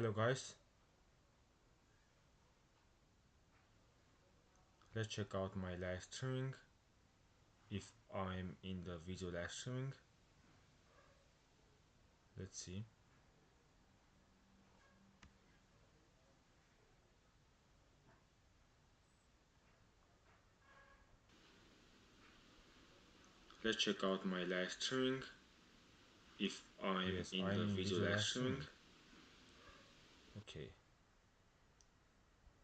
Hello guys, let's check out my live streaming if I'm in the video live streaming. Let's see. Let's check out my live streaming if I'm in the video live streaming. Okay,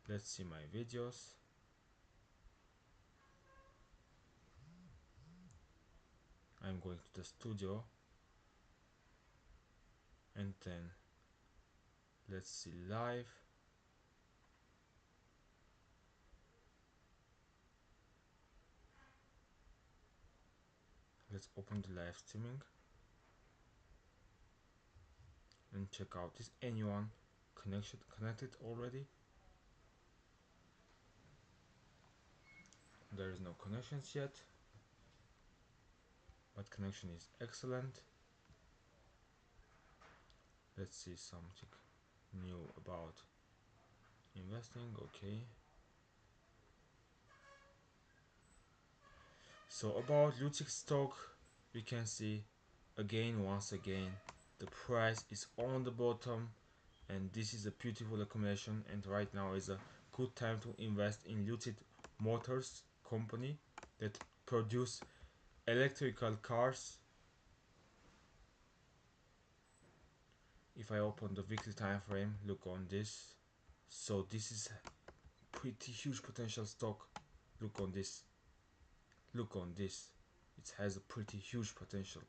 let's see my videos. I'm going to the studio and then let's see live. Let's open the live streaming and check out, is anyone connected already? There is no connections yet, but connection is excellent. Let's see something new about investing. Okay, so about Lutic stock, we can see once again the price is on the bottom, and this is a beautiful accumulation, and right now is a good time to invest in Lucid Motors company that produce electrical cars. If I open the weekly time frame, look on this. So this is pretty huge potential stock. Look on this. Look on this. It has a pretty huge potential.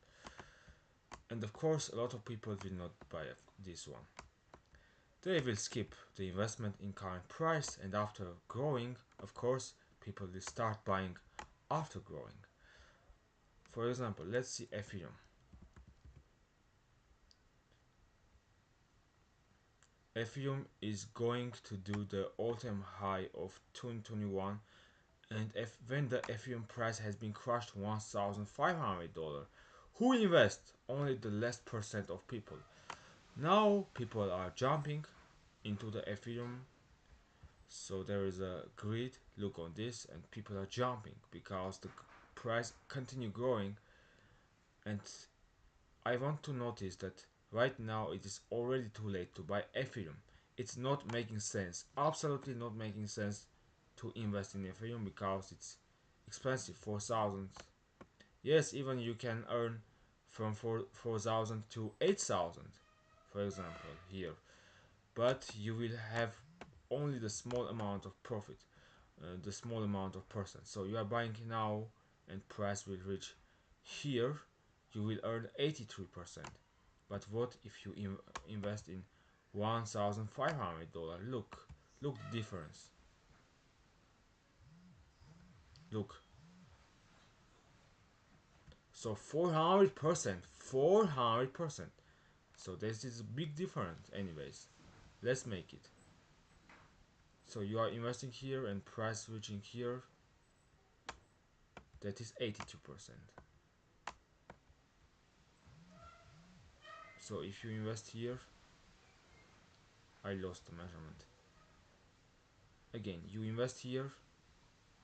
And of course, a lot of people will not buy this one. They will skip the investment in current price, and after growing, of course, people will start buying after growing. For example, let's see Ethereum. Ethereum is going to do the all-time high of 2021, and when the Ethereum price has been crushed $1,500, who invest? Only the less percent of people. Now people are jumping into the Ethereum, so there is a grid. Look on this, and people are jumping because the price continue growing. And I want to notice that right now it is already too late to buy Ethereum. It's not making sense, absolutely not making sense to invest in Ethereum because it's expensive. 4,000. Yes, even you can earn from 4,000 to 8,000, for example, here, but you will have only the small amount of profit, the small amount of percent. So you are buying now and price will reach here, you will earn 83%. But what if you invest in $1,500? Look the difference. Look. So 400%, 400%. So this is a big difference anyways. Let's make it. So you are investing here and price switching here. That is 82%. So if you invest here, I lost the measurement. Again, you invest here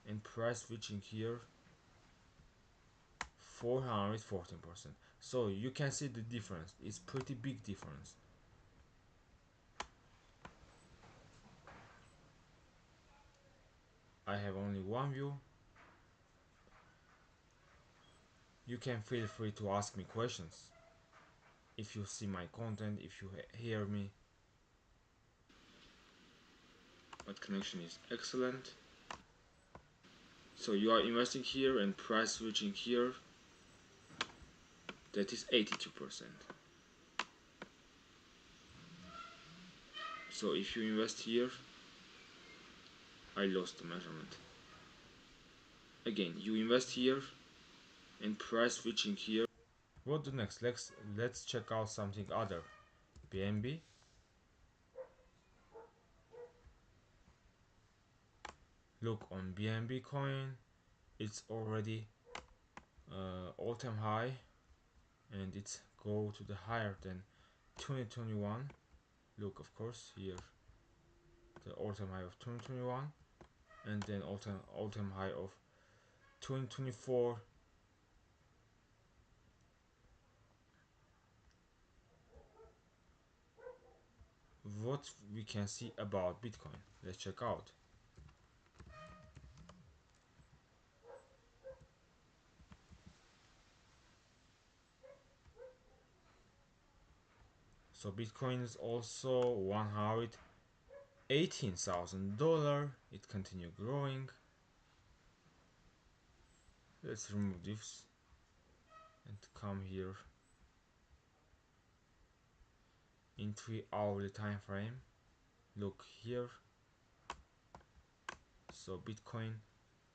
and price switching here, 414%. So you can see the difference. It's pretty big difference. I have only one view. You can feel free to ask me questions if you see my content, if you hear me. But connection is excellent. So you are investing here and price switching here. That is 82%. So if you invest here, I lost the measurement. Again, you invest here and price switching here. What do next? Let's check out something other. BNB. Look on BNB coin. It's already all-time high, and it's go to the higher than 2021. Look, of course, here the all-time high of 2021, and then all-time high of 2024. What we can see about Bitcoin? Let's check out. So Bitcoin is also $118,000. It continue growing. Let's remove this and come here in 3 hourly time frame. Look here. So Bitcoin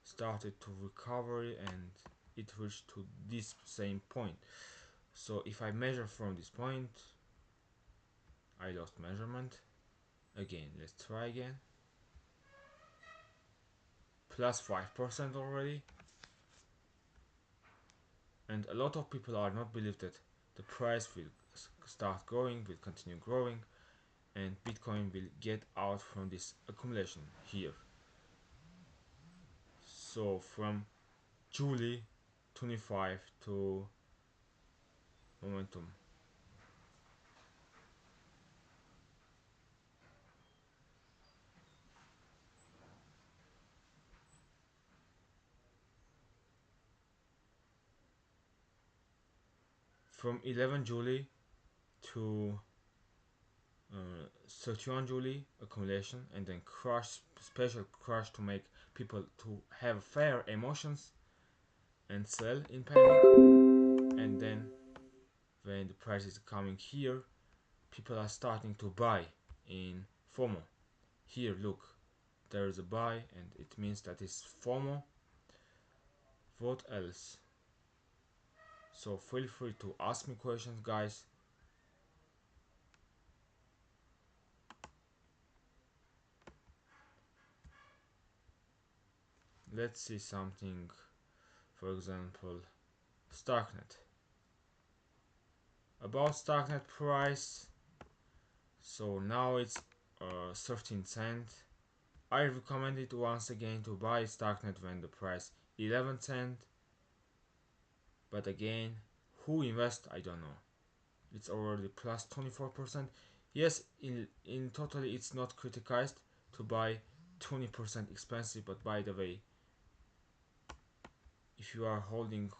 started to recovery and it reached to this same point. So if I measure from this point, I lost measurement. Again, let's try again. Plus 5% already. And a lot of people are not believe that the price will start growing, will continue growing, and Bitcoin will get out from this accumulation here. So from July 25 to momentum. From 11 July to 31 July accumulation, and then crash, special crash to make people to have fair emotions and sell in panic. And then when the price is coming here, people are starting to buy in FOMO. Here, look, there is a buy, and it means that it's FOMO. What else? So feel free to ask me questions, guys. Let's see something. For example, Starknet. About Starknet price. So now it's 13 cent. I recommend it once again to buy Starknet when the price 11 cent. But again, who invest? I don't know. It's already plus 24%. Yes, in totally it's not criticized to buy 20% expensive, but by the way, if you are holding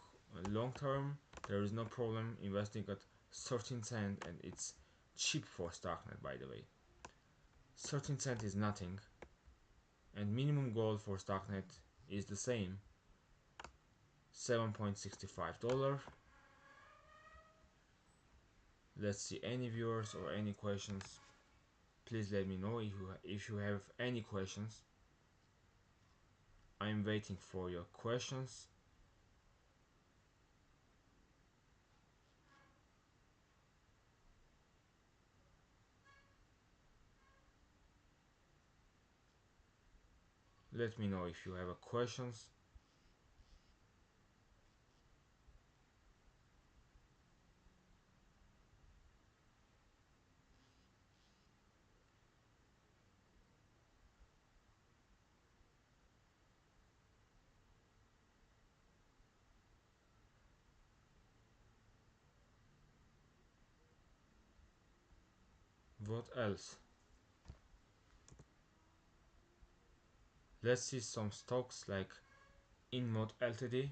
long term, there is no problem investing at 13 cent, and it's cheap for Starknet, by the way. 13 cent is nothing, and minimum goal for Starknet is the same, $7.65. Let's see any viewers or any questions. Please let me know if you have any questions. I'm waiting for your questions. Let me know if you have questions. What else? Let's see some stocks like InMod Ltd.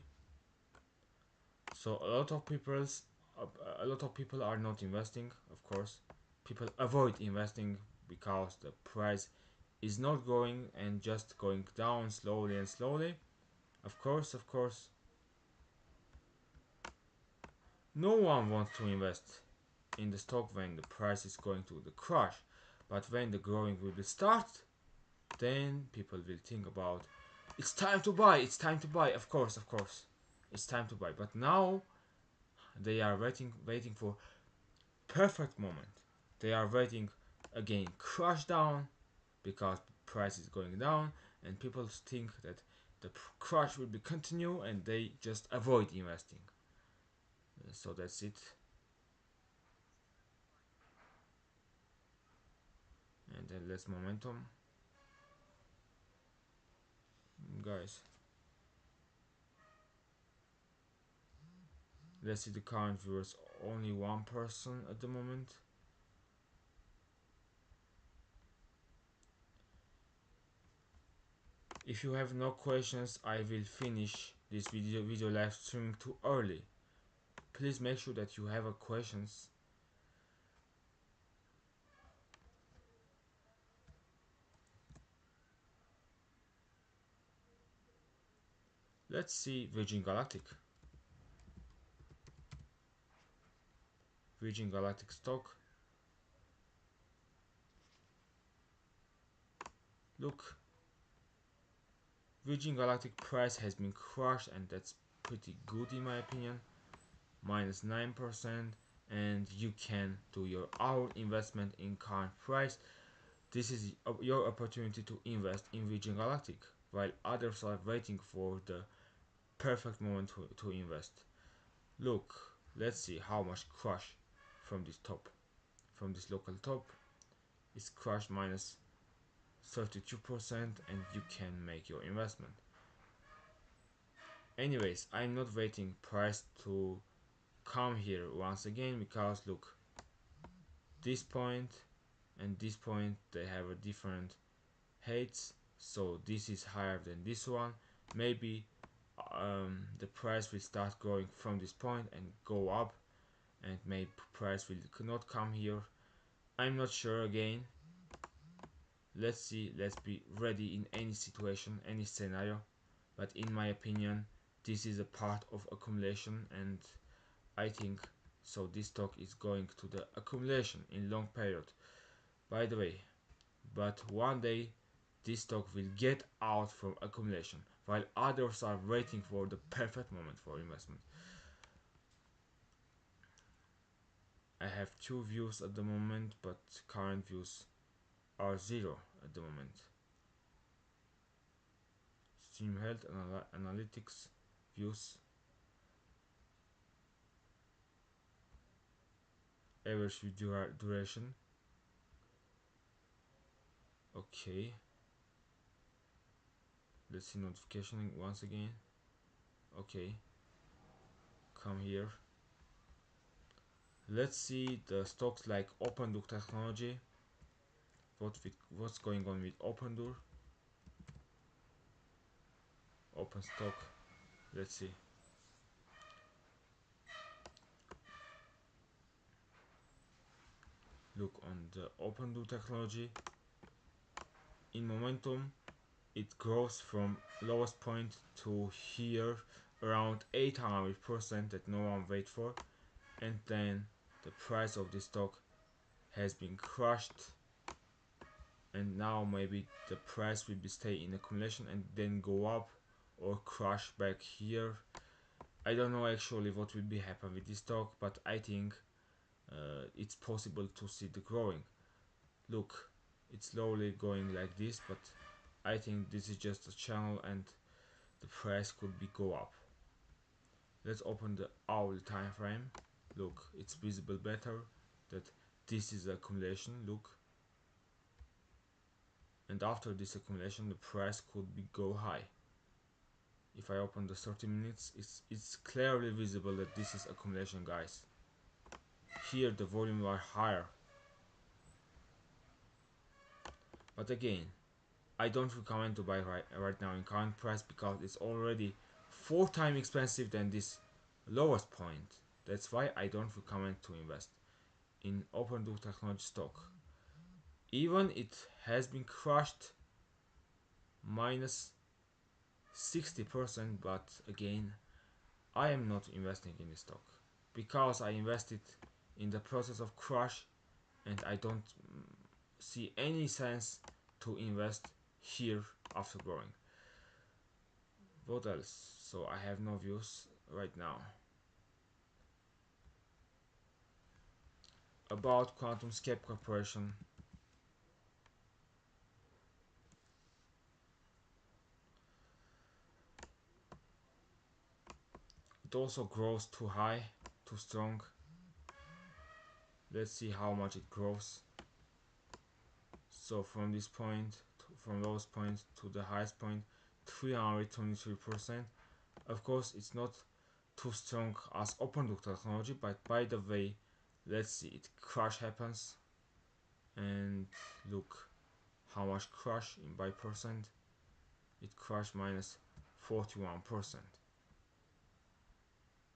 So a lot of people are not investing. Of course, people avoid investing because the price is not going and just going down slowly and slowly. Of course, no one wants to invest in the stock when the price is going to the crash. But when the growing will start, then people will think about it's time to buy, it's time to buy. Of course, it's time to buy. But now they are waiting for perfect moment. They are waiting again crash down because price is going down, and people think that the crash will be continue, and they just avoid investing. So that's it. and then less momentum. Guys, let's see the current viewers, only one person at the moment. If you have no questions, I will finish this video live streaming too early. Please make sure that you have a questions. Let's see Virgin Galactic. Virgin Galactic stock. Look, Virgin Galactic price has been crushed, and that's pretty good in my opinion. Minus 9%, and you can do your own investment in current price. This is your opportunity to invest in Virgin Galactic while others are waiting for the perfect moment to invest. Look, let's see how much crush from this top, from this local top. It's crushed minus 32%, and you can make your investment. Anyways, I'm not waiting price to come here once again, because look, this point and this point, they have a different heights, so this is higher than this one. Maybe the price will start growing from this point and go up, and maybe price will not come here. I'm not sure again. Let's see, let's be ready in any situation, any scenario. But in my opinion, this is a part of accumulation, and I think so this stock is going to the accumulation in long period. By the way, but one day this stock will get out from accumulation while others are waiting for the perfect moment for investment. I have 2 views at the moment, but current views are 0 at the moment. Stream Health Analytics views, average duration. Okay, let's see notification once again. Okay, come here. Let's see the stocks like OpenDoor Technology. What's going on with OpenDoor? Open stock. Let's see. Look on the OpenDoor Technology. In momentum, it grows from lowest point to here around 800% that no one wait for, and then the price of the stock has been crushed, and now maybe the price will be stay in accumulation and then go up or crash back here. I don't know actually what will be happen with this stock, but I think it's possible to see the growing. Look, it's slowly going like this, but I think this is just a channel and the price could be go up. Let's open the hourly time frame. Look, it's visible better that this is accumulation. Look, and after this accumulation the price could be go high. If I open the 30 minutes, it's clearly visible that this is accumulation, guys. Here the volume are higher, but again, I don't recommend to buy right now in current price, because it's already 4 times expensive than this lowest point. That's why I don't recommend to invest in OpenDoor Technology stock. Even it has been crushed minus 60%, but again, I am not investing in this stock because I invested in the process of crush, and I don't see any sense to invest here after growing. What else? So I have no views right now. About QuantumScape Corporation. It also grows too high, too strong. Let's see how much it grows. So from this point from those points to the highest point, 323%. Of course it's not too strong as open book technology, but by the way, let's see, it crash happens, and look how much crash in by percent. It crashed minus 41%.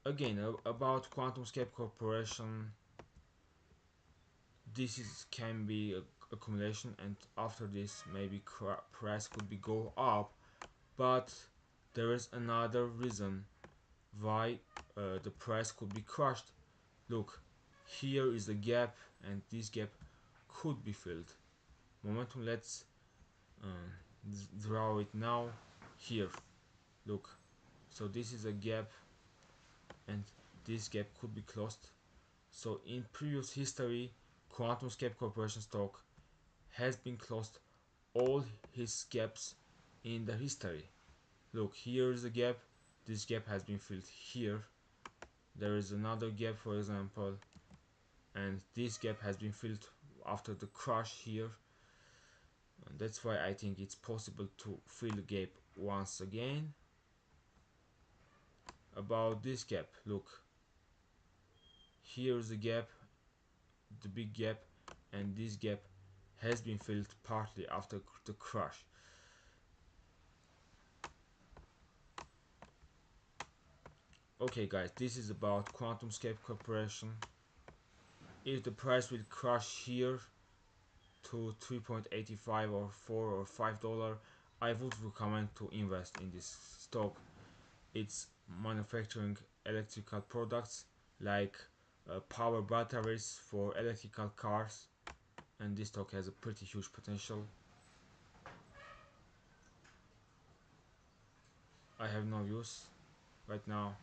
Again, about QuantumScape Corporation, this is can be a accumulation, and after this maybe price could be go up, but there is another reason why the price could be crushed. Look, here is a gap, and this gap could be filled. Momentum, let's draw it now. Here, look, so this is a gap, and this gap could be closed. So in previous history, QuantumScape Corporation stock has been closed all his gaps in the history. Look, here is a gap, this gap has been filled here, there is another gap for example, and this gap has been filled after the crash here, and that's why I think it's possible to fill the gap once again. About this gap, look, here is the gap, the big gap, and this gap has been filled partly after the crash. Okay guys, this is about QuantumScape Corporation. If the price will crash here to 3.85 or 4 or $5, I would recommend to invest in this stock. It's manufacturing electrical products like power batteries for electrical cars, and this stock has a pretty huge potential. I have no views right now.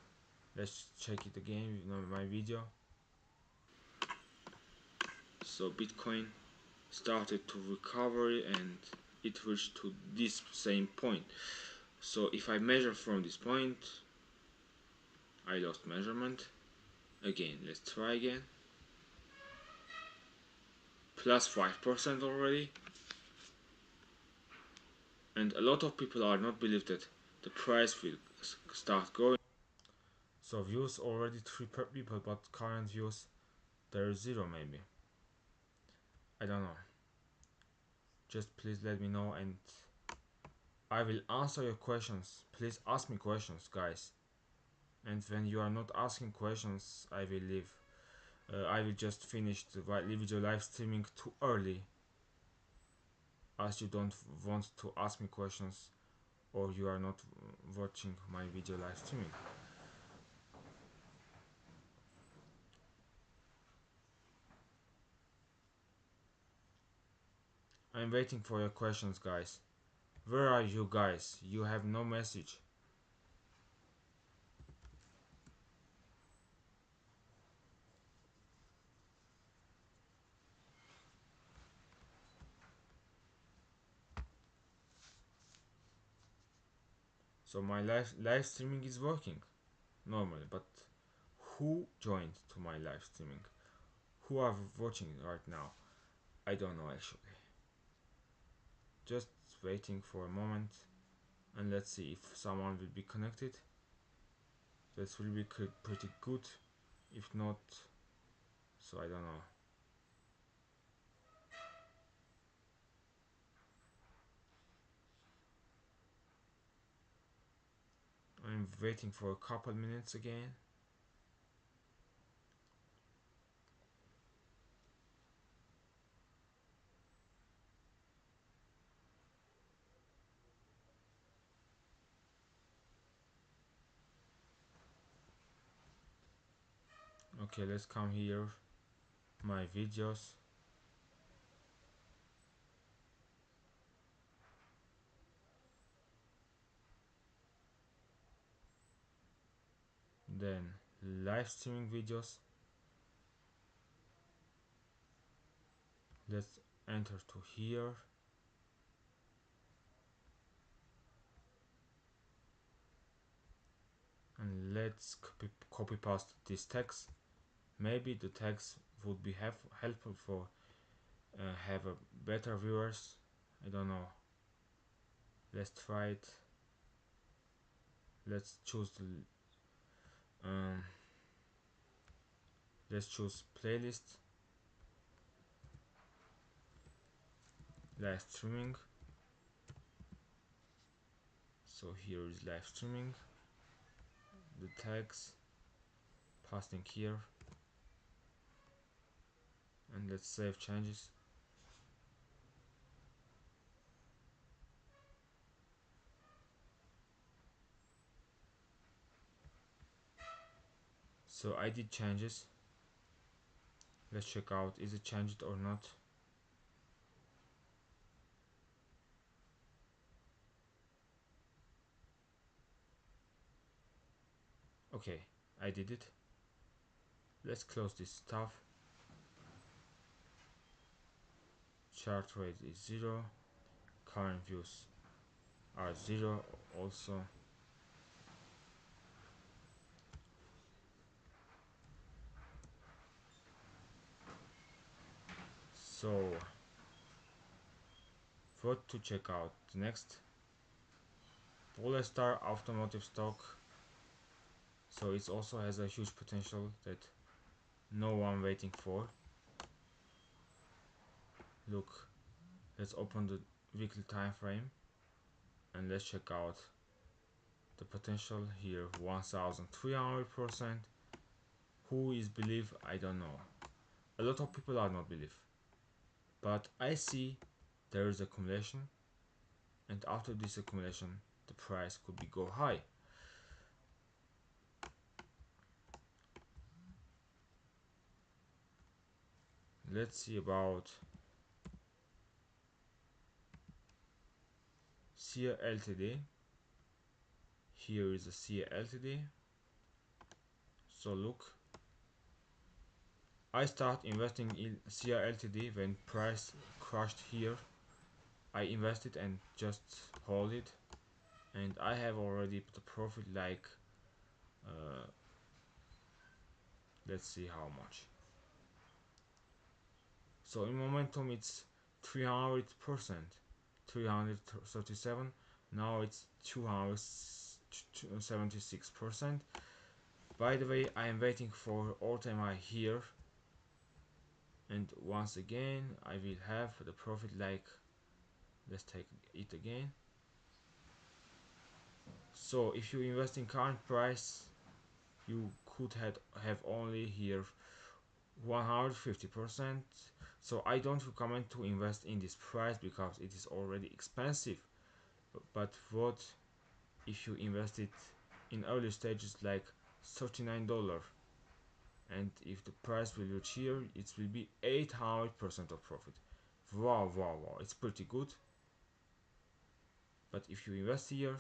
Let's check it again with my video. So Bitcoin started to recovery, and it reached to this same point. So if I measure from this point, I lost measurement. Again, let's try again. Plus 5% already. And a lot of people are not believe that the price will start going. So views already 3 people, but current views there is 0 maybe. I don't know. Just please let me know, and I will answer your questions. Please ask me questions, guys. And when you are not asking questions, I will leave. I will just finish the video live streaming too early, as you don't want to ask me questions, or you are not watching my video live streaming. I'm waiting for your questions, guys. Where are you guys? You have no message. So my live streaming is working normally, but who joined to my live streaming? Who are watching right now? I don't know actually. Just waiting for a moment, and let's see if someone will be connected. That will be pretty good. If not, so I don't know. I'm waiting for a couple minutes again. Okay, let's come here. My videos. Then live streaming videos. Let's enter to here. And let's copy paste this text. Maybe the text would be helpful for have a better viewers. I don't know. Let's try it. Let's choose the um, let's choose playlist, live streaming. So here is live streaming, the tags, pasting here, and let's save changes. So I did changes. Let's check out is it changed or not. Okay, I did it. Let's close this stuff. Chart rate is 0. Current views are 0 also. So what to check out next? Polestar automotive stock. So it also has a huge potential that no one waiting for. Look, let's open the weekly time frame and let's check out the potential here. 1300%. Who is believe? I don't know. A lot of people are not believe, but I see there is accumulation, and after this accumulation the price could be go high. Let's see about SIA Ltd. Here is a SIA Ltd. So look, I start investing in SIA Ltd when price crashed here. I invested and just hold it, and I have already the profit like uh, let's see how much. So in momentum it's 300%, 337. Now it's 276%. By the way, I am waiting for all-time high here, and once again I will have the profit like, let's take it again. So if you invest in current price, you could have only here 150%. So I don't recommend to invest in this price because it is already expensive. But what if you invest it in early stages like $39, and if the price will reach here it will be 800% of profit. Wow, wow, wow, it's pretty good. But if you invest here,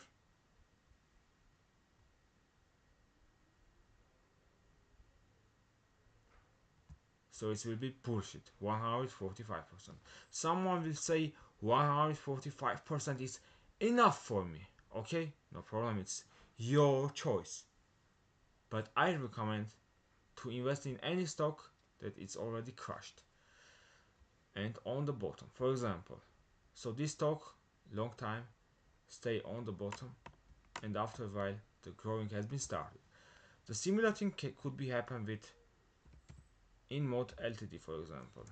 so it will be bullshit. 145%. Someone will say 145% is enough for me. Okay, no problem, it's your choice. But I recommend to invest in any stock that it's already crashed and on the bottom. For example, so this stock long time stay on the bottom, and after a while the growing has been started. The similar thing could be happen with InMode Ltd, for example.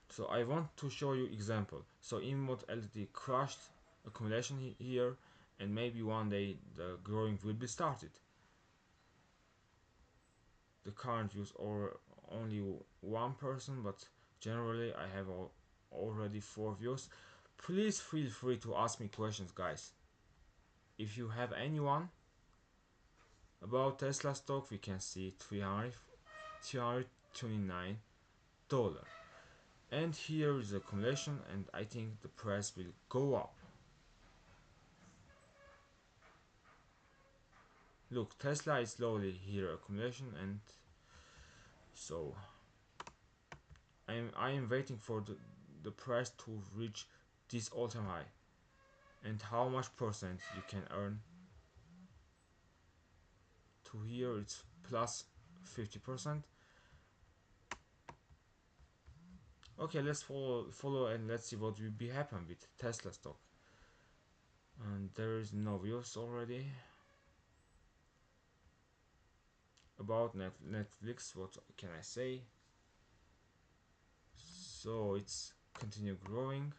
So I want to show you example. So InMode Ltd crushed accumulation here, and maybe one day the growing will be started. The current views are only one person, but generally I have already 4 views. Please feel free to ask me questions, guys. If you have anyone about Tesla stock, we can see $329, and here is the accumulation, and I think the price will go up. Look, Tesla is slowly here accumulation, and so I am waiting for the price to reach this all-time high, and how much percent you can earn. To here it's plus 50%. Okay, let's follow and let's see what will be happen with Tesla stock. And there is no views already about Netflix. What can I say? So it's continue growing.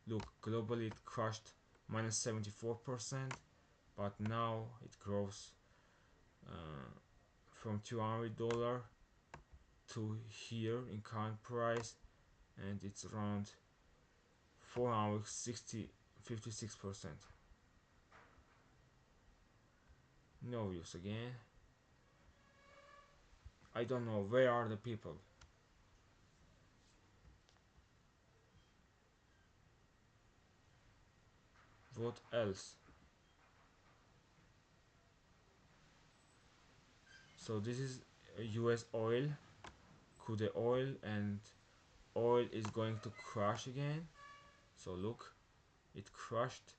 Look, globally it crashed minus 74%, but now it grows uh, from $200 to here in current price, and it's around 460 56%. No use again. I don't know where are the people. What else? So this is US oil, crude oil, and oil is going to crash again. So look, it crashed.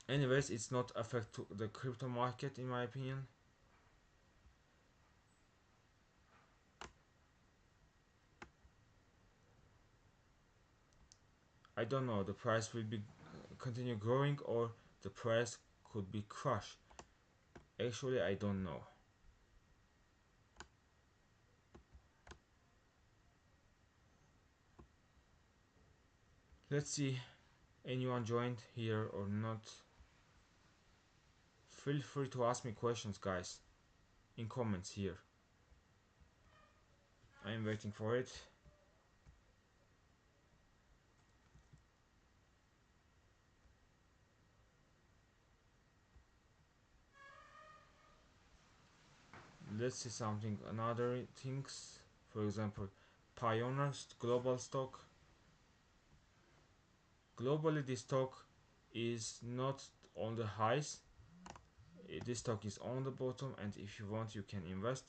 Anyways, it's not affect the crypto market in my opinion. I don't know, the price will be continue growing or the price could be crushed. Actually, I don't know. Let's see anyone joined here or not. Feel free to ask me questions, guys, in comments here. I am waiting for it. Let's see something another things. For example, Pioneer global stock. Globally, this stock is not on the highs. This stock is on the bottom, and if you want, you can invest.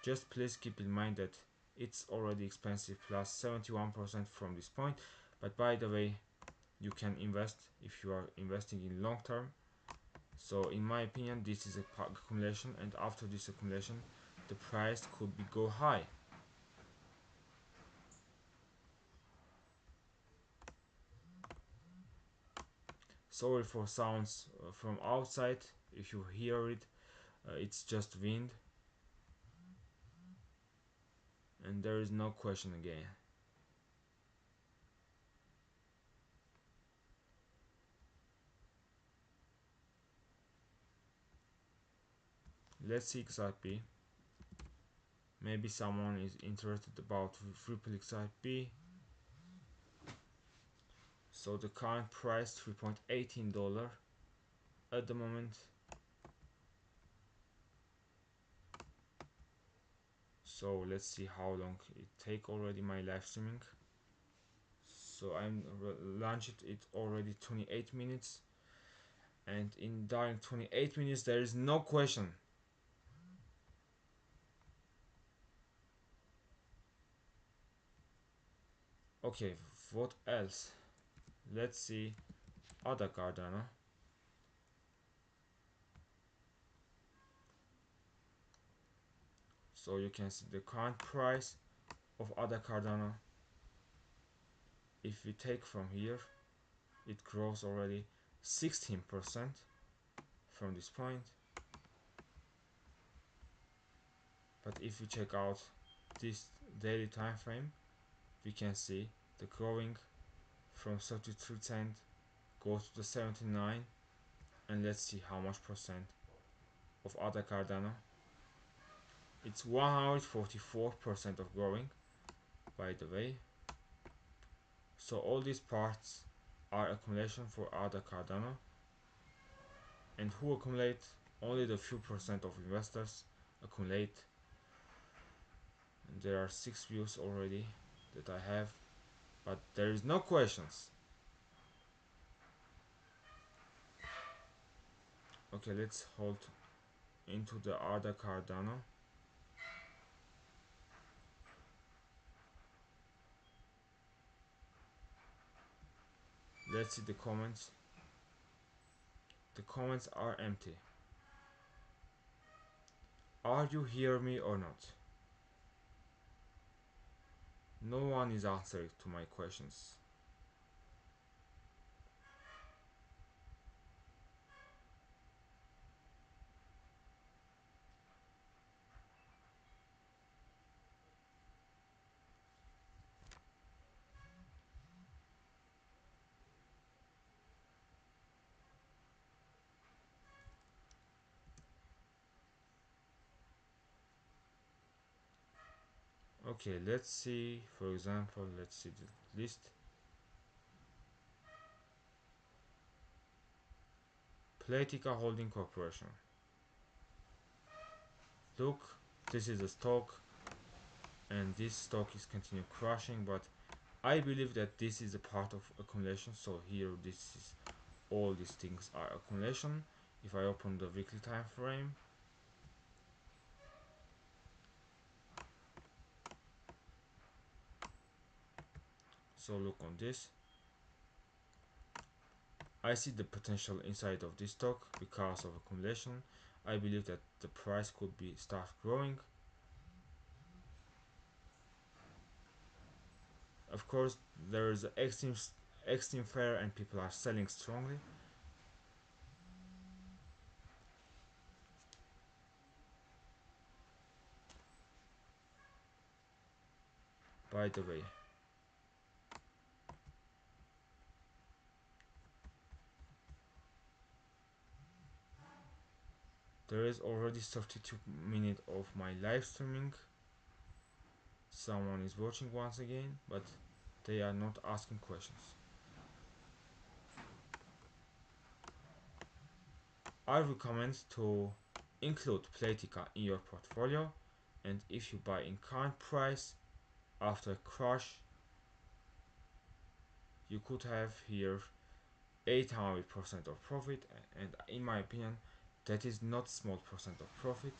Just please keep in mind that it's already expensive, plus 71% from this point. But by the way, you can invest if you are investing in long term. So in my opinion, this is a accumulation, and after this accumulation, the price could be go high. Sorry for sounds from outside. If you hear it, it's just wind, and there is no question again. Let's see XRP. Maybe someone is interested about Ripple XRP. So the current price $3.18 at the moment. So let's see how long it take already my live streaming. So I'm launched it already 28 minutes, and in during 28 minutes there is no question. Okay, what else? Let's see other Cardano. So you can see the current price of other Cardano. If we take from here, it grows already 16% from this point. But if we check out this daily time frame, we can see the growing from 33 cent goes to the 79, and let's see how much percent of other Cardano. It's 144% of growing, by the way. So all these parts are accumulation for other Cardano, and who accumulate? Only the few percent of investors accumulate. And there are 6 views already that I have, but there is no questions. Okay, let's hold into the other Cardano. Let's see the comments. The comments are empty. Are you hear me or not? No one is answering to my questions. Okay, let's see, for example, let's see the list. Playtika Holding Corporation. Look, this is a stock, and this stock is continue crashing, but I believe that this is a part of accumulation. So here, this is all these things are accumulation. If I open the weekly time frame, so look on this, I see the potential inside of this stock because of accumulation. I believe that the price could be start growing. Of course, there is extreme fear and people are selling strongly. By the way, there is already 32 minutes of my live streaming. Someone is watching once again, but they are not asking questions. I recommend to include Playtika in your portfolio, and if you buy in current price after crash, you could have here 800% of profit, and in my opinion that is not small percent of profit.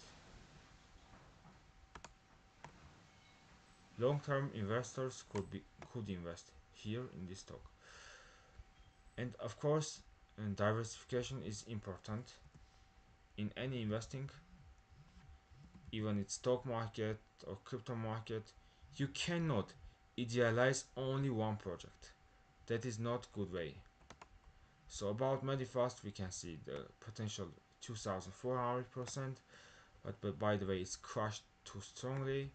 Long-term investors could invest here in this stock, and of course, diversification is important in any investing, even in stock market or crypto market. You cannot idealize only one project. That is not good way. So about Medifast, we can see the potential 2,400%, but by the way, it's crashed too strongly,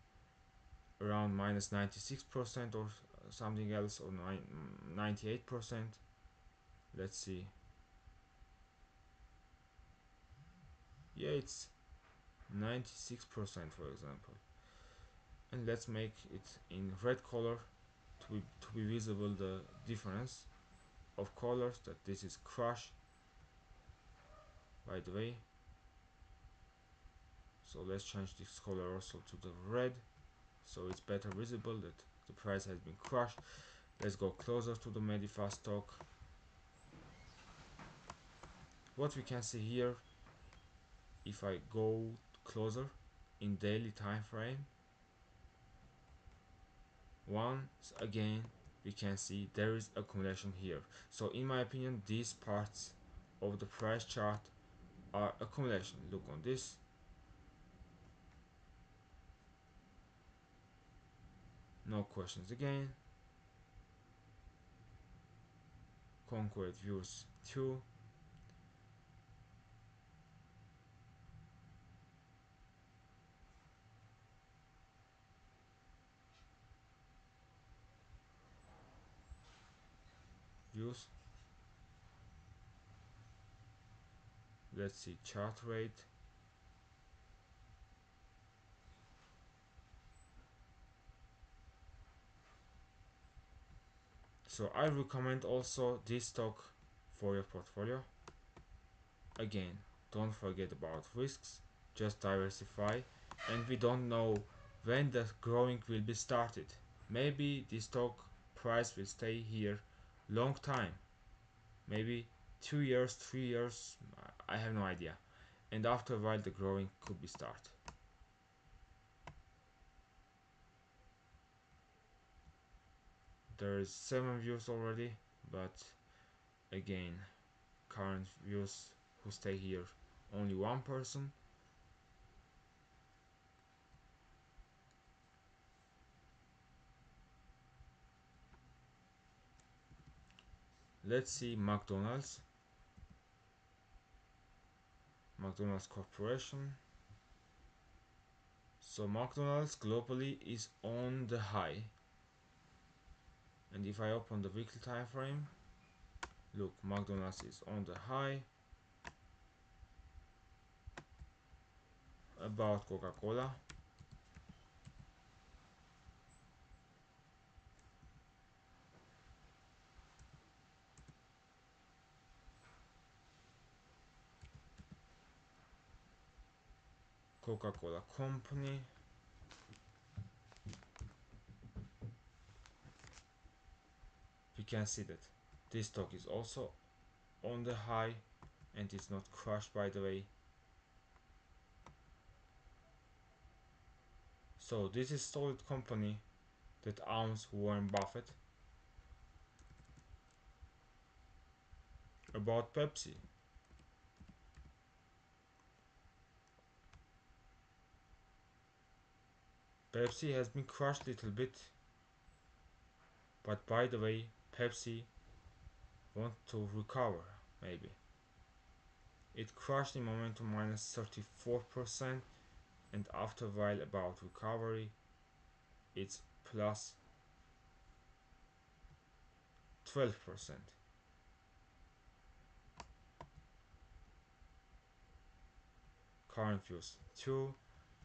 around minus 96% or something else, or 98%. Let's see. Yeah, it's 96% for example. And let's make it in red color to be visible the difference of colors, that this is crash, by the way. So let's change this color also to the red, so it's better visible that the price has been crushed. Let's go closer to the Medifast stock. What we can see here, if I go closer in daily time frame, once again we can see there is accumulation here. So in my opinion, these parts of the price chart are accumulation. Look on this. No questions again. Concrete views 2. Views. Let's see chart rate. So I recommend also this stock for your portfolio. Again, don't forget about risks, just diversify, and we don't know when the growing will be started. Maybe the stock price will stay here long time, maybe 2 years, 3 years, I have no idea. And after a while the growing could be start. There is 7 views already, but again, current views who stay here, only one person. Let's see McDonald's Corporation. So McDonald's globally is on the high, and if I open the weekly time frame, look, McDonald's is on the high. About Coca-Cola, Coca-Cola Company. We can see that this stock is also on the high and it's not crushed, by the way. So this is solid company that owns Warren Buffett. About Pepsi. Pepsi has been crushed a little bit, but by the way, Pepsi want to recover, maybe. It crashed in momentum minus 34%, and after a while about recovery, it's plus 12%. Current views 2.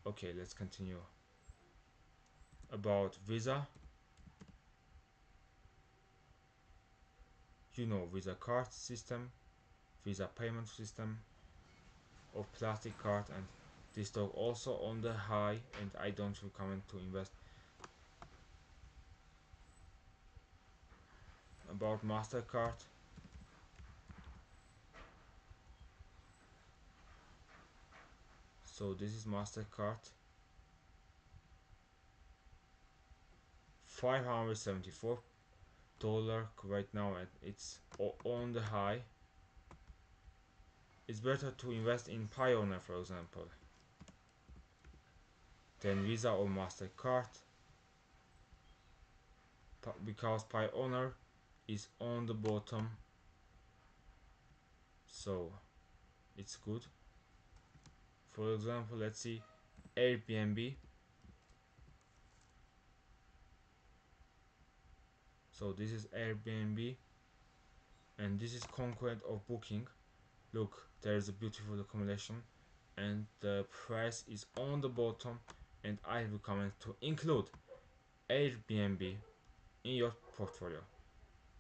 Okay, let's continue. About Visa. You know, Visa card system, Visa payment system of plastic card, and this stock also on the high, and I don't recommend to invest. About MasterCard. So this is MasterCard. $574 right now, and it's on the high. It's better to invest in Pioneer, for example, than Visa or MasterCard, because Pioneer is on the bottom, so it's good. For example, let's see Airbnb. So this is Airbnb, and this is concurrent of Booking. Look, there is a beautiful accumulation, and the price is on the bottom, and I recommend to include Airbnb in your portfolio.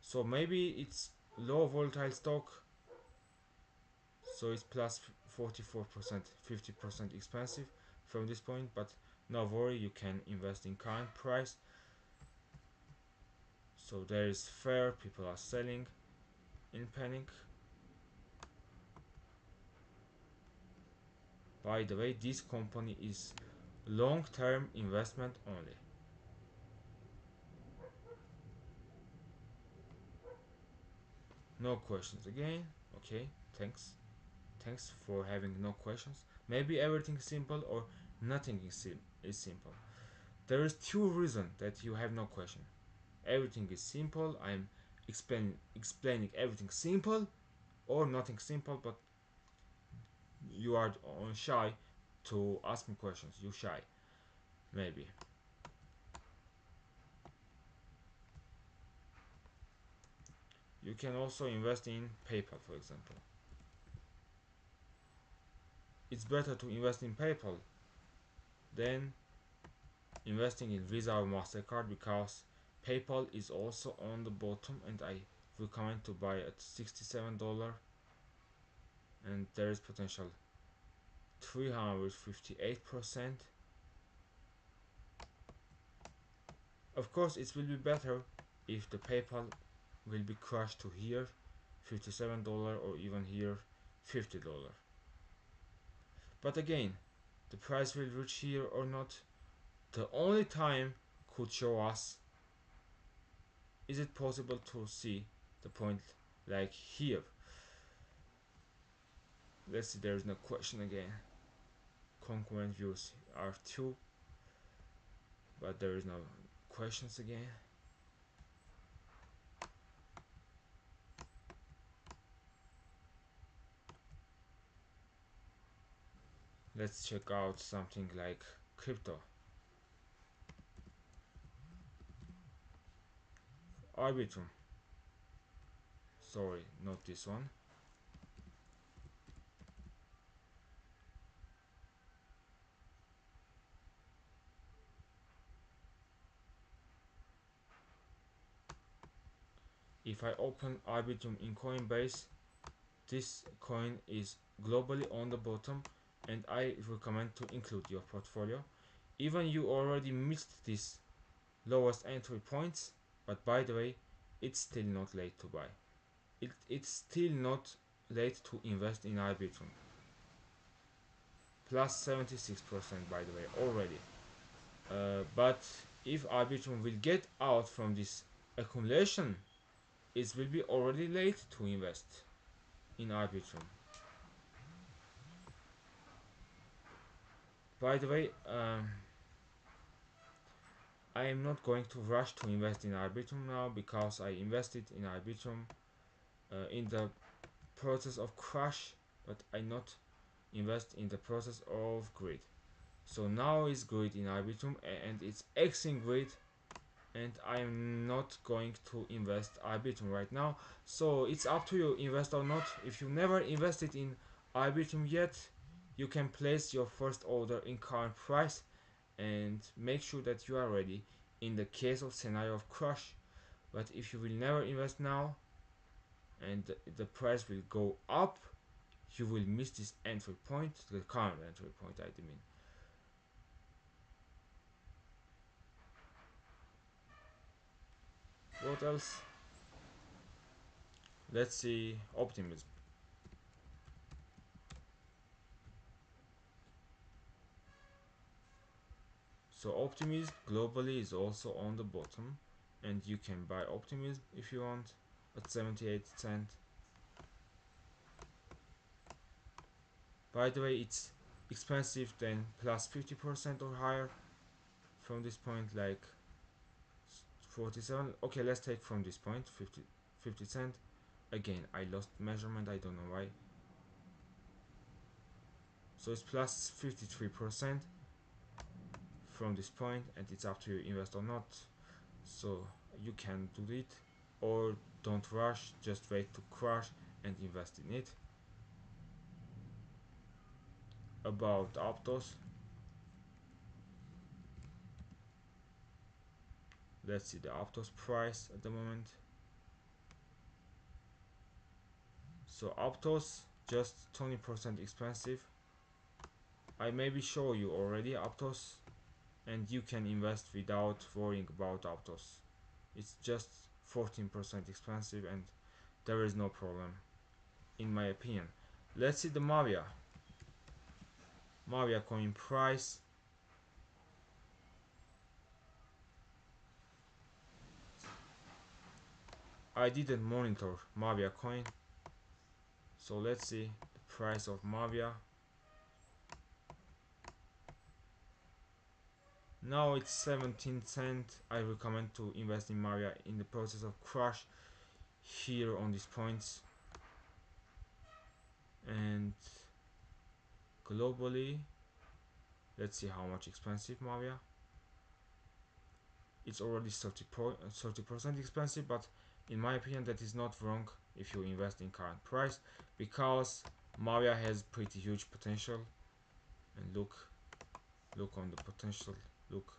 So maybe it's low volatile stock, so it's plus 44%, 50% expensive from this point, but no worry, you can invest in current price. So there is fair, people are selling in panic. By the way, this company is long-term investment only. No questions again. Okay, thanks. Thanks for having no questions. Maybe everything is simple or nothing is simple. There is two reasons that you have no question. Everything is simple. I'm explaining everything simple, or nothing simple, but you are shy to ask me questions. You shy, maybe. You can also invest in PayPal, for example. It's better to invest in PayPal than investing in Visa or MasterCard, because PayPal is also on the bottom, and I recommend to buy at $67, and there is potential 358%. Of course, it will be better if the PayPal will be crushed to here, $57, or even here, $50. But again, the price will reach here or not. The only time could show us, is it possible to see the point like here. Let's see, there is no question again. Concurrent views are 2, but there is no questions again. let's check out something like crypto. Arbitrum. Sorry, not this one. If I open Arbitrum in Coinbase, this coin is globally on the bottom, and I recommend to include your portfolio. Even you already missed this lowest entry points, but by the way, it's still not late to buy. It's still not late to invest in Arbitrum. Plus 76% by the way already. But if Arbitrum will get out from this accumulation, it will be already late to invest in Arbitrum. By the way, I am not going to rush to invest in Arbitrum now because I invested in Arbitrum in the process of crash, but I not invest in the process of grid. So now is grid in Arbitrum and it's Xing grid, and I'm not going to invest Arbitrum right now. So it's up to you, invest or not. If you never invested in Arbitrum yet, you can place your first order in current price and make sure that you are ready in the case of scenario of crash. But if you will never invest now and the price will go up, you will miss this entry point, the current entry point I mean. What else? Let's see optimism. So optimism globally is also on the bottom, and you can buy optimism if you want at 78 cents. By the way, it's expensive than plus 50% or higher from this point, like 47. Okay, let's take from this point 50 cent. Again, I lost measurement, I don't know why. So it's plus 53% from this point, and it's up to you invest or not. So you can do it, or don't rush, just wait to crash and invest in it. About Aptos, let's see the Aptos price at the moment. So Aptos just 20% expensive. I maybe show you already Aptos, and you can invest without worrying about Aptos. It's just 14% expensive and there is no problem in my opinion. Let's see the Mavia. Mavia coin price. I didn't monitor Mavia coin, so let's see the price of Mavia. Now it's 17 cent. I recommend to invest in Mavia in the process of crash here on these points. And globally, let's see how much expensive Mavia. It's already 30% expensive, but in my opinion that is not wrong if you invest in current price, because Mavia has pretty huge potential. And look on the potential. Look,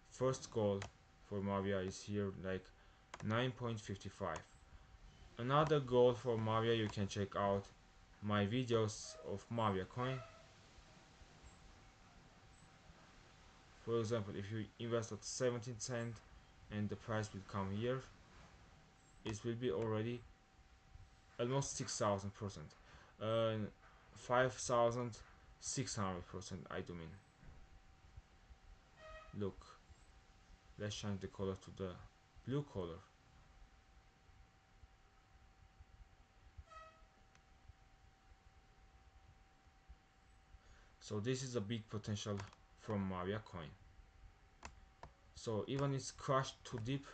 first goal for Mavia is here, like 9.55. Another goal for Mavia, you can check out my videos of Mavia coin. For example, if you invest at 17 cent and the price will come here, it will be already almost 6,000%, 5,600%, I do mean. Look, let's change the color to the blue color. So this is a big potential from Mavia coin. So even it's crashed too deep,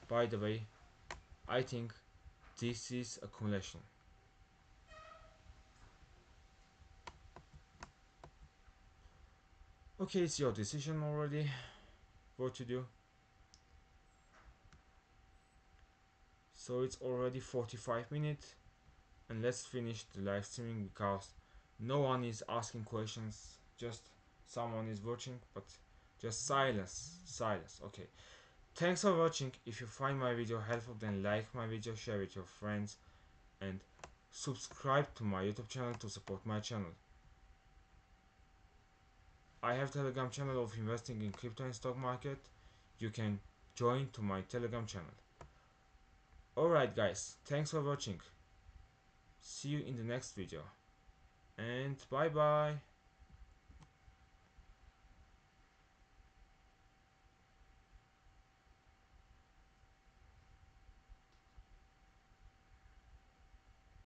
by the way, I think this is accumulation. Okay, it's your decision already what to do. So it's already 45 minutes, and let's finish the live streaming because no one is asking questions, just someone is watching, but just silence. Okay, thanks for watching. If you find my video helpful, then like my video, share with your friends, and subscribe to my YouTube channel to support my channel. I have Telegram channel of investing in crypto and stock market. You can join to my Telegram channel. Alright guys, thanks for watching. See you in the next video. And bye bye.